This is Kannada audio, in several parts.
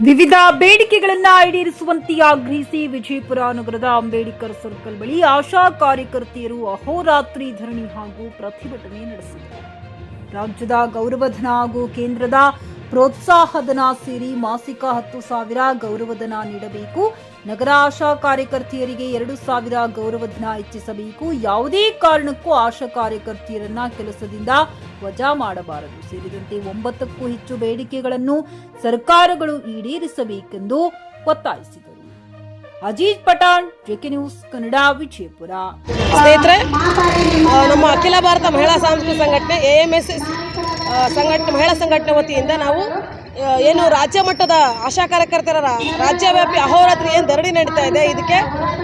ವಿವಿಧ ಬೇಡಿಕೆಗಳನ್ನು ಈಡೇರಿಸುವಂತೆ ಆಗ್ರಹಿಸಿ ವಿಜಯಪುರ ನಗರದ ಅಂಬೇಡ್ಕರ್ ಸರ್ಕಲ್ ಬಳಿ ಆಶಾ ಕಾರ್ಯಕರ್ತೆಯರು ಅಹೋರಾತ್ರಿ ಧರಣಿ ಹಾಗೂ ಪ್ರತಿಭಟನೆ ನಡೆಸಿದರು. ರಾಜ್ಯದ ಗೌರವಧನ ಹಾಗೂ ಕೇಂದ್ರದ ಪ್ರೋತ್ಸಾಹಧನ ಸೇರಿ ಮಾಸಿಕ 10,000 ಗೌರವಧನ ನೀಡಬೇಕು. ನಗರ ಆಶಾ ಕಾರ್ಯಕರ್ತೆಯರಿಗೆ 2,000 ಗೌರವಧನ ಹೆಚ್ಚಿಸಬೇಕು. ಯಾವುದೇ ಕಾರಣಕ್ಕೂ ಆಶಾ ಕಾರ್ಯಕರ್ತೆಯರನ್ನ ಕೆಲಸದಿಂದ ವಜಾ ಮಾಡಬಾರದು ಸೇರಿದಂತೆ 9ಕ್ಕೂ ಹೆಚ್ಚು ಬೇಡಿಕೆಗಳನ್ನು ಸರ್ಕಾರಗಳು ಈಡೇರಿಸಬೇಕೆಂದು ಒತ್ತಾಯಿಸಿದರು. Aziz Pathan, JK news Kannada, Vijayapura. ಸ್ನೇಹಿತರೆ, ನಮ್ಮ ಅಖಿಲ ಭಾರತ ಮಹಿಳಾ ಸಾಂಸ್ಕೃತಿಕ ಸಂಘಟನೆ AMS ಸಂಘಟನೆ ಮಹಿಳಾ ಸಂಘಟನೆ ವತಿಯಿಂದ ನಾವು ಏನು ರಾಜ್ಯ ಮಟ್ಟದ ಆಶಾ ಕಾರ್ಯಕರ್ತರ ರಾಜ್ಯವ್ಯಾಪಿ ಅಹೋರಾತ್ರಿ ಏನು ಧರಣಿ ನಡೀತಾ ಇದೆ, ಇದಕ್ಕೆ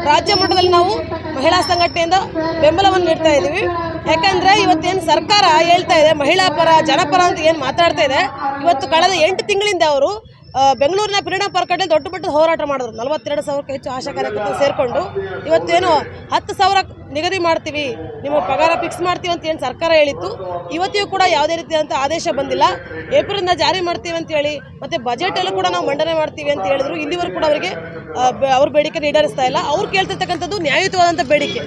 ರಾಜ್ಯ ಮಟ್ಟದಲ್ಲಿ ನಾವು ಮಹಿಳಾ ಸಂಘಟನೆಯಿಂದ ಬೆಂಬಲವನ್ನು ನೀಡ್ತಾ ಇದ್ದೀವಿ. ಯಾಕಂದ್ರೆ ಇವತ್ತೇನು ಸರ್ಕಾರ ಹೇಳ್ತಾ ಇದೆ ಮಹಿಳಾ ಪರ ಜನಪರ ಅಂತ ಏನು ಮಾತಾಡ್ತಾ ಇದೆ, ಇವತ್ತು ಕಳೆದ 8 ತಿಂಗಳಿಂದ ಅವರು ಬೆಂಗಳೂರಿನ ಫ್ರೀಡಂ ಪಾರ್ಕಲ್ಲಿ ದೊಡ್ಡ ಮಟ್ಟದ ಹೋರಾಟ ಮಾಡಿದ್ರು. 42,000ಕ್ಕೂ ಹೆಚ್ಚು ಆಶಾ ಕಾರ್ಯಕರ್ತರು ಸೇರಿಕೊಂಡು ಇವತ್ತೇನು 10,000 ನಿಗದಿ ಮಾಡ್ತೀವಿ, ನಿಮ್ಮ ಪಗಾರ ಫಿಕ್ಸ್ ಮಾಡ್ತೀವಿ ಅಂತ ಏನು ಸರ್ಕಾರ ಹೇಳಿತ್ತು. ಇವತ್ತಿಗೂ ಕೂಡ ಯಾವುದೇ ರೀತಿಯಾದಂಥ ಆದೇಶ ಬಂದಿಲ್ಲ. ಏಪ್ರಿಲಿಂದ ಜಾರಿ ಮಾಡ್ತೀವಿ ಅಂತ ಹೇಳಿ ಮತ್ತೆ ಬಜೆಟಲ್ಲೂ ಕೂಡ ನಾವು ಮಂಡನೆ ಮಾಡ್ತೀವಿ ಅಂತ ಹೇಳಿದ್ರು. ಇಲ್ಲಿವರೆಗೂ ಕೂಡ ಅವರಿಗೆ ಅವ್ರ ಬೇಡಿಕೆ ಈಡೇರಿಸ್ತಾ ಇಲ್ಲ. ಅವ್ರು ಕೇಳ್ತಿರ್ತಕ್ಕಂಥದ್ದು ನ್ಯಾಯಯುತವಾದಂಥ ಬೇಡಿಕೆ.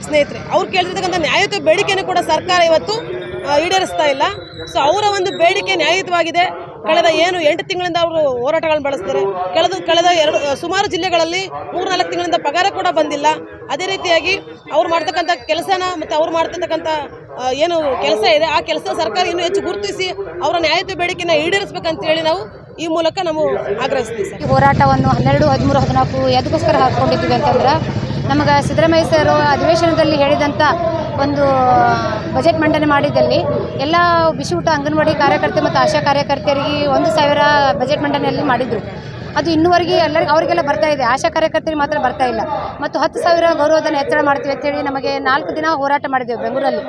ಸ್ನೇಹಿತರೆ, ಅವ್ರು ಕೇಳ್ತಿರ್ತಕ್ಕಂಥ ನ್ಯಾಯಯುತ ಬೇಡಿಕೆನೂ ಕೂಡ ಸರ್ಕಾರ ಇವತ್ತು ಈಡೇರಿಸ್ತಾ ಇಲ್ಲ. ಸೊ ಅವರ ಒಂದು ಬೇಡಿಕೆ ನ್ಯಾಯಯುತವಾಗಿದೆ. ಕಳೆದ 8 ತಿಂಗಳಿಂದ ಅವರು ಹೋರಾಟಗಳನ್ನು ಬಳಸ್ತಾರೆ. ಕಳೆದ ಸುಮಾರು ಜಿಲ್ಲೆಗಳಲ್ಲಿ 3-4 ತಿಂಗಳಿಂದ ಪಗಾರ ಕೂಡ ಬಂದಿಲ್ಲ. ಅದೇ ರೀತಿಯಾಗಿ ಅವ್ರು ಮಾಡ್ತಕ್ಕಂಥ ಕೆಲಸನ ಮತ್ತು ಅವ್ರು ಮಾಡ್ತಿರ್ತಕ್ಕಂಥ ಏನು ಕೆಲಸ ಇದೆ ಆ ಕೆಲಸ ಸರ್ಕಾರ ಇನ್ನೂ ಹೆಚ್ಚು ಗುರುತಿಸಿ ಅವರ ನ್ಯಾಯಯುತ ಬೇಡಿಕೆನ ಈಡೇರಿಸಬೇಕಂತ ಹೇಳಿ ನಾವು ಈ ಮೂಲಕ ನಾವು ಆಗ್ರಹಿಸ್ತೀವಿ. ಸರ್, ಹೋರಾಟವನ್ನು 12, 13, 14 ಎದಕ್ಕೋಸ್ಕರ ಹಾಕ್ಕೊಂಡಿದ್ದೀವಿ ಅಂತಂದ್ರೆ ನಮಗೆ ಸಿದ್ದರಾಮಯ್ಯ ಸರ್ ಅಧಿವೇಶನದಲ್ಲಿ ಹೇಳಿದಂಥ ಒಂದು ಬಜೆಟ್ ಮಂಡನೆ ಮಾಡಿದ್ದಲ್ಲಿ ಎಲ್ಲ ಬಿಸಿ ಊಟ ಅಂಗನವಾಡಿ ಕಾರ್ಯಕರ್ತೆ ಮತ್ತು ಆಶಾ ಕಾರ್ಯಕರ್ತೆಯರಿಗೆ 1,000 ಬಜೆಟ್ ಮಂಡನೆಯಲ್ಲಿ ಮಾಡಿದರು. ಅದು ಇನ್ನೂವರೆಗೆ ಅವರಿಗೆಲ್ಲ ಬರ್ತಾ ಇದೆ, ಆಶಾ ಕಾರ್ಯಕರ್ತರಿಗೆ ಮಾತ್ರ ಬರ್ತಾ ಇಲ್ಲ. ಮತ್ತು 10,000 ಗೌರವಧನ ಹೆಚ್ಚಳ ಮಾಡ್ತೀವಿ ಅಂತೇಳಿ ನಮಗೆ 4 ದಿನ ಹೋರಾಟ ಮಾಡಿದ್ದೇವೆ ಬೆಂಗಳೂರಲ್ಲಿ.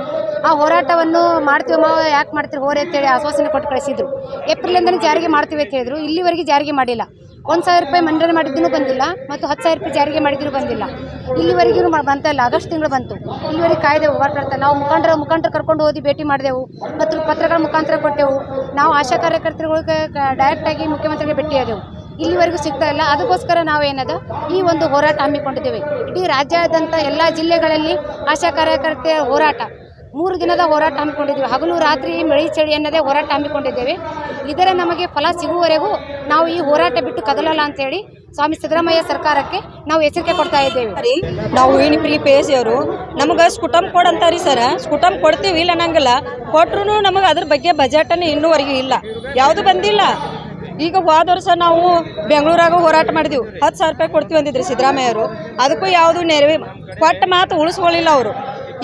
ಆ ಹೋರಾಟವನ್ನು ಮಾಡ್ತೀವಮ್ಮ, ಯಾಕೆ ಮಾಡ್ತೀವಿ ಹೋರೆ ಅಂತೇಳಿ ಆಶ್ವಾಸನೆ ಕೊಟ್ಟು ಕಳಿಸಿದ್ರು. ಏಪ್ರಿಲಿಂದಲೇ ಜಾರಿಗೆ ಮಾಡ್ತೀವಿ ಅಂತ ಹೇಳಿದ್ರು. ಇಲ್ಲಿವರೆಗೆ ಜಾರಿಗೆ ಮಾಡಿಲ್ಲ. 1,000 ರೂಪಾಯಿ ಮಂಡನೆ ಮಾಡಿದ್ದೂ ಬಂದಿಲ್ಲ ಮತ್ತು 10,000 ರೂಪಾಯಿ ಜಾರಿಗೆ ಮಾಡಿದ್ರು ಬಂದಿಲ್ಲ. ಇಲ್ಲಿವರೆಗೂ ಬಂತ ಇಲ್ಲ. ಆಗಸ್ಟ್ ತಿಂಗಳು ಬಂತು, ಇಲ್ಲಿವರೆಗೆ ಕಾಯ್ದೆವು ಹೋರಾಟ. ನಾವು ಮುಖಂಡರು ಕರ್ಕೊಂಡು ಹೋಗಿ ಭೇಟಿ ಮಾಡಿದೆವು ಮತ್ತು ಪತ್ರಗಳ ಮುಖಾಂತರ ಕೊಟ್ಟೆವು. ನಾವು ಆಶಾ ಕಾರ್ಯಕರ್ತರುಗಳಿಗೆ ಡೈರೆಕ್ಟಾಗಿ ಮುಖ್ಯಮಂತ್ರಿಗೆ ಭೇಟಿಯಾದೆವು. ಇಲ್ಲಿವರೆಗೂ ಸಿಗ್ತಾ ಇಲ್ಲ. ಅದಕ್ಕೋಸ್ಕರ ನಾವೇನದ ಈ ಒಂದು ಹೋರಾಟ ಹಮ್ಮಿಕೊಂಡಿದ್ದೇವೆ. ಇಡೀ ರಾಜ್ಯಾದ್ಯಂತ ಎಲ್ಲ ಜಿಲ್ಲೆಗಳಲ್ಲಿ ಆಶಾ ಕಾರ್ಯಕರ್ತೆಯ ಹೋರಾಟ 3 ದಿನದ ಹೋರಾಟ ಹಮ್ಮಿಕೊಂಡಿದ್ದೇವೆ. ಹಗಲು ರಾತ್ರಿ ಮಳಿ ಚಳಿ ಅನ್ನೋದೇ ಹೋರಾಟ ಹಮ್ಮಿಕೊಂಡಿದ್ದೇವೆ. ಇದರ ನಮಗೆ ಫಲ ಸಿಗುವವರೆಗೂ ನಾವು ಈ ಹೋರಾಟ ಬಿಟ್ಟು ಕದಲಲ್ಲ ಅಂತೇಳಿ ಸ್ವಾಮಿ ಸಿದ್ದರಾಮಯ್ಯ ಸರ್ಕಾರಕ್ಕೆ ನಾವು ಎಚ್ಚರಿಕೆ ಕೊಡ್ತಾ ಇದ್ದೇವೆ. ನಾವು ಏನು ಪ್ರೀ ಪೇಸಿಯವರು ನಮಗೆ ಸ್ಕೂಟಮ್ ಕೊಡ್ ಅಂತಾರಿ ಸರ್. ಸ್ಕೂಟಮ್ ಕೊಡ್ತೀವಿ ಇಲ್ಲ ಅನ್ನಂಗಿಲ್ಲ. ಕೊಟ್ಟರು ನಮಗೆ ಅದ್ರ ಬಗ್ಗೆ ಬಜೆಟನ್ನು ಇನ್ನೂವರೆಗೂ ಇಲ್ಲ, ಯಾವುದು ಬಂದಿಲ್ಲ. ಈಗ ಹೋದ ವರ್ಷ ನಾವು ಬೆಂಗಳೂರಾಗ ಹೋರಾಟ ಮಾಡಿದೆವು. 10,000 ರೂಪಾಯಿ ಕೊಡ್ತೀವಿ ಅಂದಿದ್ರು ಸಿದ್ದರಾಮಯ್ಯವರು. ಅದಕ್ಕೂ ಯಾವುದು ನೆರವೇ ಕೊಟ್ಟ ಮಾತು ಉಳಿಸ್ಕೊಳ್ಳಿಲ್ಲ ಅವರು.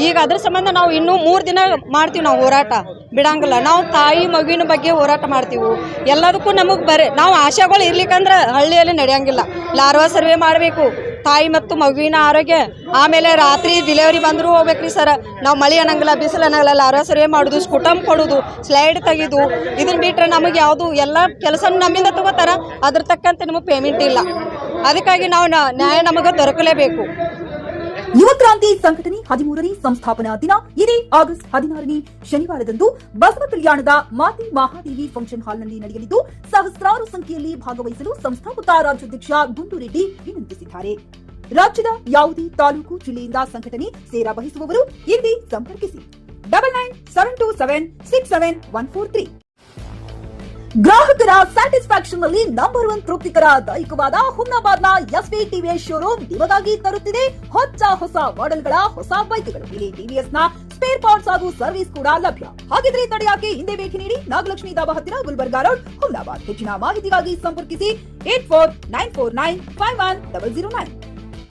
ಈಗ ಅದ್ರ ಸಂಬಂಧ ನಾವು ಇನ್ನೂ 3 ದಿನ ಮಾಡ್ತೀವಿ ನಾವು ಹೋರಾಟ, ಬಿಡಂಗಿಲ್ಲ. ನಾವು ತಾಯಿ ಮಗುವಿನ ಬಗ್ಗೆ ಹೋರಾಟ ಮಾಡ್ತೀವಿ. ಎಲ್ಲದಕ್ಕೂ ನಮಗೆ ನಾವು ಆಶಾಗಳು ಇರ್ಲಿಕ್ಕಂದ್ರೆ ಹಳ್ಳಿಯಲ್ಲಿ ನಡೆಯಂಗಿಲ್ಲ. ಲಾರ್ವಾ ಸರ್ವೆ ಮಾಡಬೇಕು, ತಾಯಿ ಮತ್ತು ಮಗುವಿನ ಆರೋಗ್ಯ. ಆಮೇಲೆ ರಾತ್ರಿ ಡಿಲಿವರಿ ಬಂದರೂ ಹೋಗ್ಬೇಕ್ರಿ ಸರ್. ನಾವು ಮಳೆ ಅನ್ನಂಗಿಲ್ಲ, ಬಿಸಿಲು ಅನ್ನಂಗಿಲ್ಲ. ಲಾರ್ವಾ ಸರ್ವೆ ಮಾಡೋದು, ಸ್ಕೂಟಮ್ ಕೊಡೋದು, ಸ್ಲೈಡ್ ತೆಗೆದು, ಇದನ್ನ ಬಿಟ್ಟರೆ ನಮಗೆ ಯಾವುದು ಎಲ್ಲ ಕೆಲಸ ನಮ್ಮಿಂದ ತಗೋತಾರ. ಅದ್ರ ತಕ್ಕಂತೆ ನಮಗೆ ಪೇಮೆಂಟ್ ಇಲ್ಲ. ಅದಕ್ಕಾಗಿ ನಾವು ನ್ಯಾಯ ನಮಗೆ ದೊರಕಲೇಬೇಕು. ಯುವ ಕ್ರಾಂತಿ ಸಂಘಟನೆ 13ನೇ ಸಂಸ್ಥಾಪನಾ ದಿನ ಇದೇ ಆಗಸ್ಟ್ 16ನೇ ಶನಿವಾರದಂದು ಬಸವ ಕಲ್ಯಾಣದ ಮಾತೆ ಮಹಾದೇವಿ ಫಂಕ್ಷನ್ ಹಾಲ್ನಲ್ಲಿ ನಡೆಯಲಿದ್ದು ಸಹಸ್ರಾರು ಸಂಖ್ಯೆಯಲ್ಲಿ ಭಾಗವಹಿಸಲು ಸಂಸ್ಥಾಪಕ ರಾಜ್ಯಾಧ್ಯಕ್ಷ ಗುಂಡೂರೆಡ್ಡಿ ವಿನಂತಿಸಿದ್ದಾರೆ. ರಾಜ್ಯದ ಯಾವುದೇ ತಾಲೂಕು ಜಿಲ್ಲೆಯಿಂದ ಸಂಘಟನೆ ಸೇರಾ ಬಯಸುವವರು ಇಲ್ಲಿ ಸಂಪರ್ಕಿಸಿ 9972767143. ಗ್ರಾಹಕರ ಸ್ಯಾಟಿಸ್ಫ್ಯಾಕ್ಷನ್ ನಲ್ಲಿ ನಂಬರ್ 1 ತೃಪ್ತಿಕರ ದೈಹಿಕವಾದ ಹುಮ್ನಾಬಾದ್ನ SV TVS ಶೋರೂಮ್ ನಿಮಗಾಗಿ ತರುತ್ತಿದೆ ಹೊಸ ಮಾಡೆಲ್ಗಳ ಹೊಸ ಬೈಕ್ಗಳು. ಇಲ್ಲಿ TVS ನ ಸ್ಪೇರ್ ಪಾರ್ಟ್ಸ್ ಹಾಗೂ ಸರ್ವಿಸ್ ಕೂಡ ಲಭ್ಯ. ಹಾಗಿದ್ರೆ ತಡೆಯಾಕೆ ಹಿಂದೆ ಭೇಟಿ ನೀಡಿ ನಾಗಲಕ್ಷ್ಮಿ ಧಾಬಾ ಹತ್ತಿರ ಗುಲ್ಬರ್ಗಾ ರೋಡ್, ಹುಮ್ನಾಬಾದ್. ಹೆಚ್ಚಿನ ಮಾಹಿತಿಗಾಗಿ ಸಂಪರ್ಕಿಸಿ 8494951009.